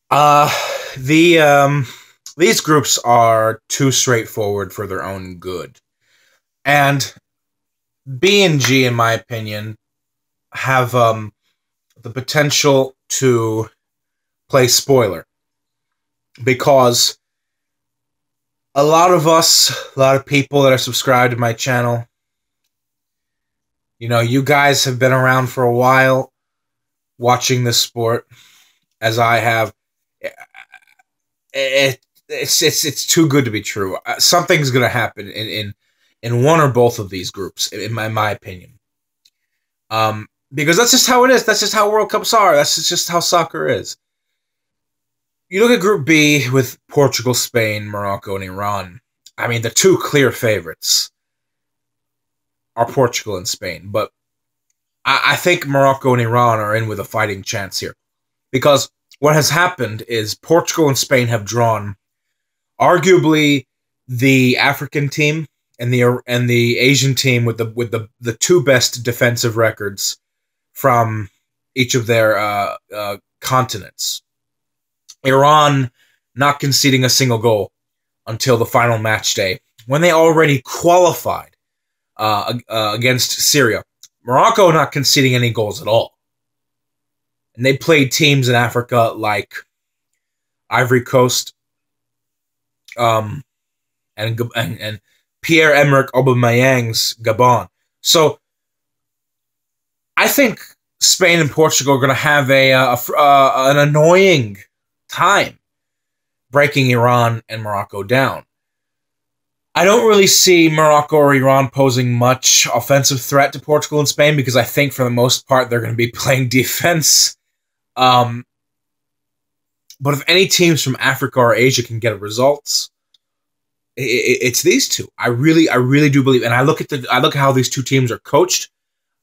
Uh, these groups are too straightforward for their own good, and B and G, in my opinion, have the potential to play spoiler because a lot of people that are subscribed to my channel, you guys have been around for a while watching this sport, as I have. It's too good to be true. Something's gonna happen in one or both of these groups, in my opinion. Because that's just how it is. That's just how World Cups are. That's just how soccer is. You look at Group B with Portugal, Spain, Morocco, and Iran. I mean, the two clear favorites are Portugal and Spain, but I think Morocco and Iran are in with a fighting chance here. Because what has happened is Portugal and Spain have drawn arguably the African team and the Asian team with the two best defensive records from each of their continents. Iran not conceding a single goal until the final match day, when they already qualified against Syria. Morocco not conceding any goals at all. And they played teams in Africa like Ivory Coast, and Pierre-Emerick Aubameyang's Gabon. So I think Spain and Portugal are going to have an annoying time breaking Iran and Morocco down. I don't really see Morocco or Iran posing much offensive threat to Portugal and Spain because I think for the most part they're going to be playing defense. But if any teams from Africa or Asia can get results, it's these two. I really do believe. And I look at how these two teams are coached.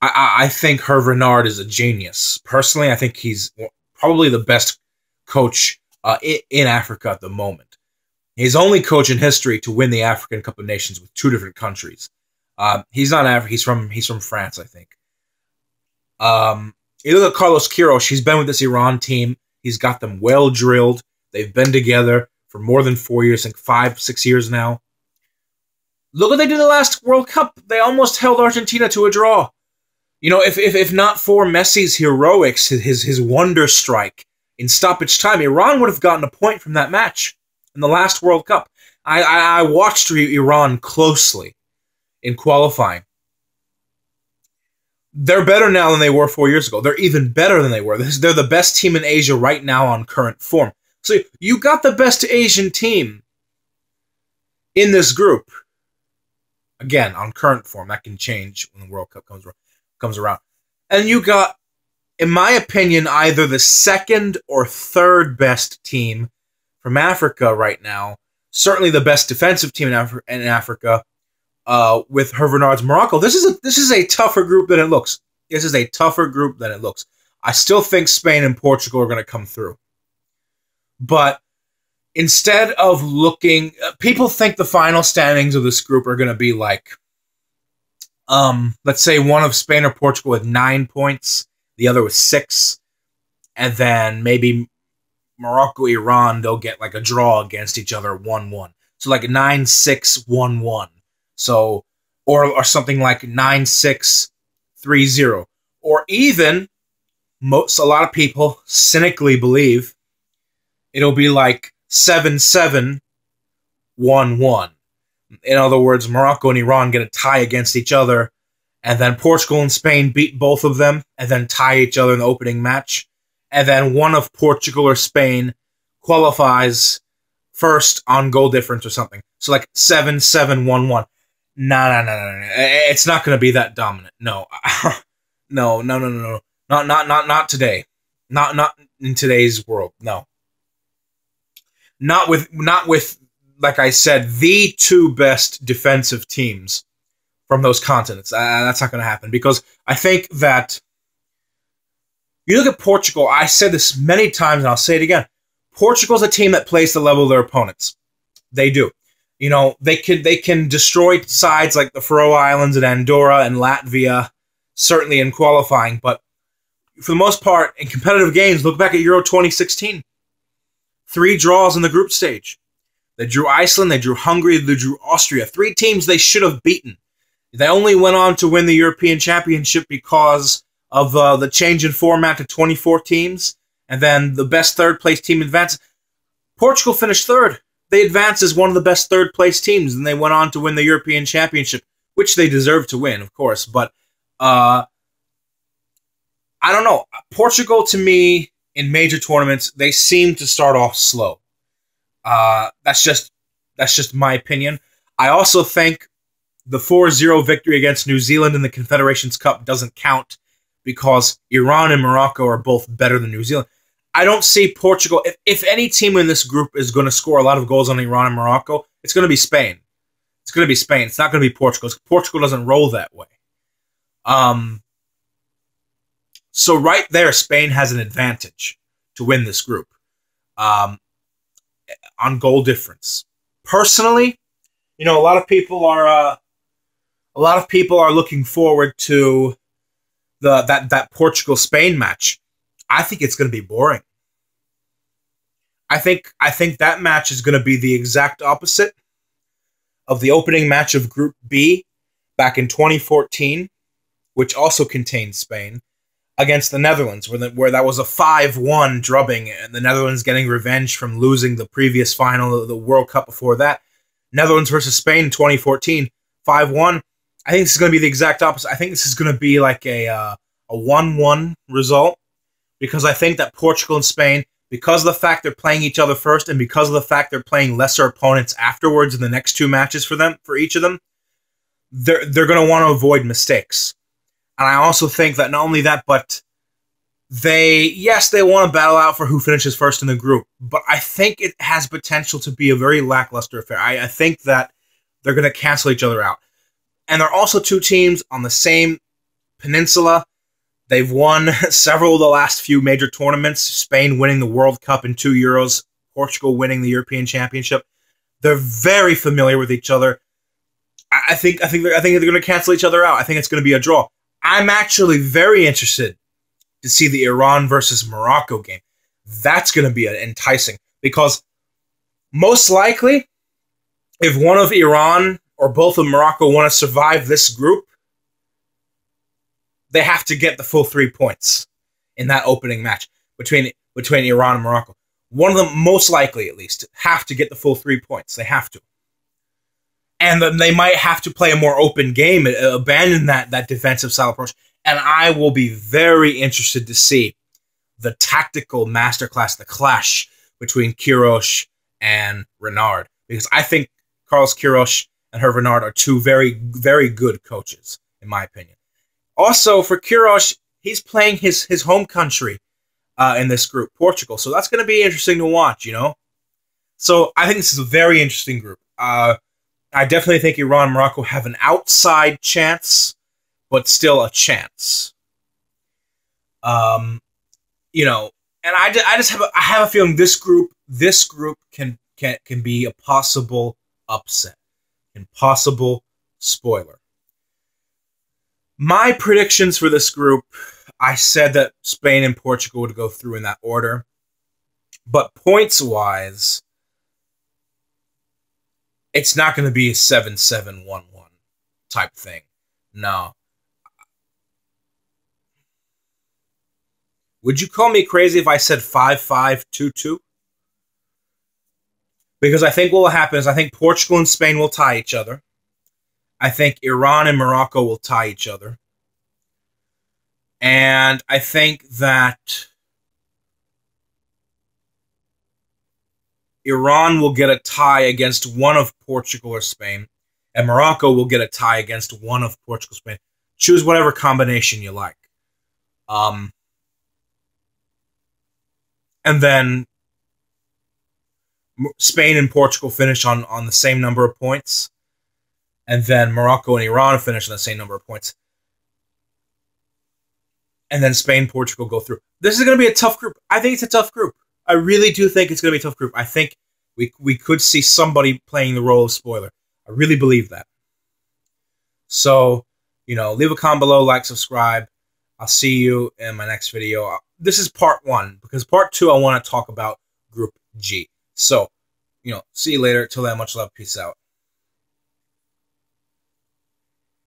I think Hervé Renard is a genius. Personally, I think he's probably the best coach in Africa at the moment. He's the only coach in history to win the African Cup of Nations with two different countries. He's not African. He's from France, I think. You look at Carlos Queiroz. He's been with this Iran team. He's got them well drilled. They've been together for more than 4 years, I think 5-6 years now. Look what they did in the last World Cup. They almost held Argentina to a draw. If not for Messi's heroics, his wonder strike in stoppage time, Iran would have gotten a point from that match in the last World Cup. I watched Iran closely in qualifying. They're better now than they were 4 years ago. They're even better than they were. They're the best team in Asia right now on current form. So you got the best Asian team in this group. Again, on current form. That can change when the World Cup comes around. And you got, in my opinion, either the second or third best team from Africa right now. Certainly the best defensive team in Africa. With Hervé Renard's Morocco. This is a tougher group than it looks. This is a tougher group than it looks. I still think Spain and Portugal are going to come through. But instead of looking... people think the final standings of this group are going to be like... let's say one of Spain or Portugal with 9 points, the other with 6, and then maybe Morocco, Iran, they'll get like a draw against each other 1-1. So like 9-6, 1-1. So, or something like 9-6, 3-0. Or even, a lot of people cynically believe it'll be like 7-7, 1-1. In other words, Morocco and Iran get a tie against each other, and then Portugal and Spain beat both of them, and then tie each other in the opening match. And then one of Portugal or Spain qualifies first on goal difference or something. So like 7-7, 1-1. No. It's not going to be that dominant. No. No. Not today. Not in today's world. No. Not with, like I said, the two best defensive teams from those continents. That's not going to happen because I think that you look at Portugal. I said this many times and I'll say it again. Portugal's a team that plays to the level of their opponents. They do. They can destroy sides like the Faroe Islands and Andorra and Latvia, certainly in qualifying. But for the most part, in competitive games, look back at Euro 2016. 3 draws in the group stage. They drew Iceland, they drew Hungary, they drew Austria. 3 teams they should have beaten. They only went on to win the European Championship because of the change in format to 24 teams, and then the best third-place team advanced. Portugal finished 3rd. They advanced as one of the best third-place teams, and they went on to win the European Championship, which they deserved to win, of course. But I don't know. Portugal, to me, in major tournaments, they seem to start off slow. That's just my opinion. I also think the 4-0 victory against New Zealand in the Confederations Cup doesn't count because Iran and Morocco are both better than New Zealand. I don't see Portugal. If any team in this group is going to score a lot of goals on Iran and Morocco, it's going to be Spain. It's going to be Spain. It's not going to be Portugal. Portugal doesn't roll that way. So right there, Spain has an advantage to win this group on goal difference. Personally, you know, a lot of people are looking forward to that Portugal-Spain match. I think it's going to be boring. I think that match is going to be the exact opposite of the opening match of Group B back in 2014, which also contained Spain, against the Netherlands, where that was a 5-1 drubbing, and the Netherlands getting revenge from losing the previous final of the World Cup before that. Netherlands versus Spain in 2014, 5-1. I think this is going to be the exact opposite. I think this is going to be like a 1-1 result, because I think that Portugal and Spain, because of the fact they're playing each other first, and because of the fact they're playing lesser opponents afterwards in the next 2 matches for each of them, they're going to want to avoid mistakes. And I also think that not only that, but they want to battle out for who finishes first in the group, but I think it has potential to be a very lackluster affair. I think that they're going to cancel each other out. And there are also 2 teams on the same peninsula. They've won several of the last few major tournaments. Spain winning the World Cup and 2 Euros. Portugal winning the European Championship. They're very familiar with each other. I think they're going to cancel each other out. I think it's going to be a draw. I'm actually very interested to see the Iran versus Morocco game. That's going to be enticing, because most likely, if one of Iran or both of Morocco want to survive this group, they have to get the full 3 points in that opening match between Iran and Morocco. One of them, most likely at least, have to get the full 3 points. They have to. And then they might have to play a more open game, abandon that defensive style approach. And I will be very interested to see the tactical masterclass, the clash between Queiroz and Renard. Because I think Carlos Queiroz and Hervé Renard are 2 very, very good coaches, in my opinion. Also, for Queiroz, he's playing his home country in this group, Portugal. So that's going to be interesting to watch, you know? So I think this is a very interesting group. I definitely think Iran and Morocco have an outside chance, but still a chance. You know, and I have a feeling this group can be a possible upset, impossible spoiler. My predictions for this group, I said that Spain and Portugal would go through in that order, but points-wise, it's not going to be a 7-7-1-1 type thing. No. Would you call me crazy if I said 5-5-2-2? Because I think what will happen is I think Portugal and Spain will tie each other. I think Iran and Morocco will tie each other. And I think that Iran will get a tie against one of Portugal or Spain, and Morocco will get a tie against one of Portugal or Spain. Choose whatever combination you like. And then Spain and Portugal finish on the same number of points, and then Morocco and Iran finish on the same number of points. And then Spain, Portugal go through. This is going to be a tough group. I think it's a tough group. I really do think it's going to be a tough group. I think we could see somebody playing the role of spoiler. I really believe that. So, you know, leave a comment below, like, subscribe. I'll see you in my next video. This is part 1, because part 2 I want to talk about Group G. So, see you later. Till then, much love. Peace out.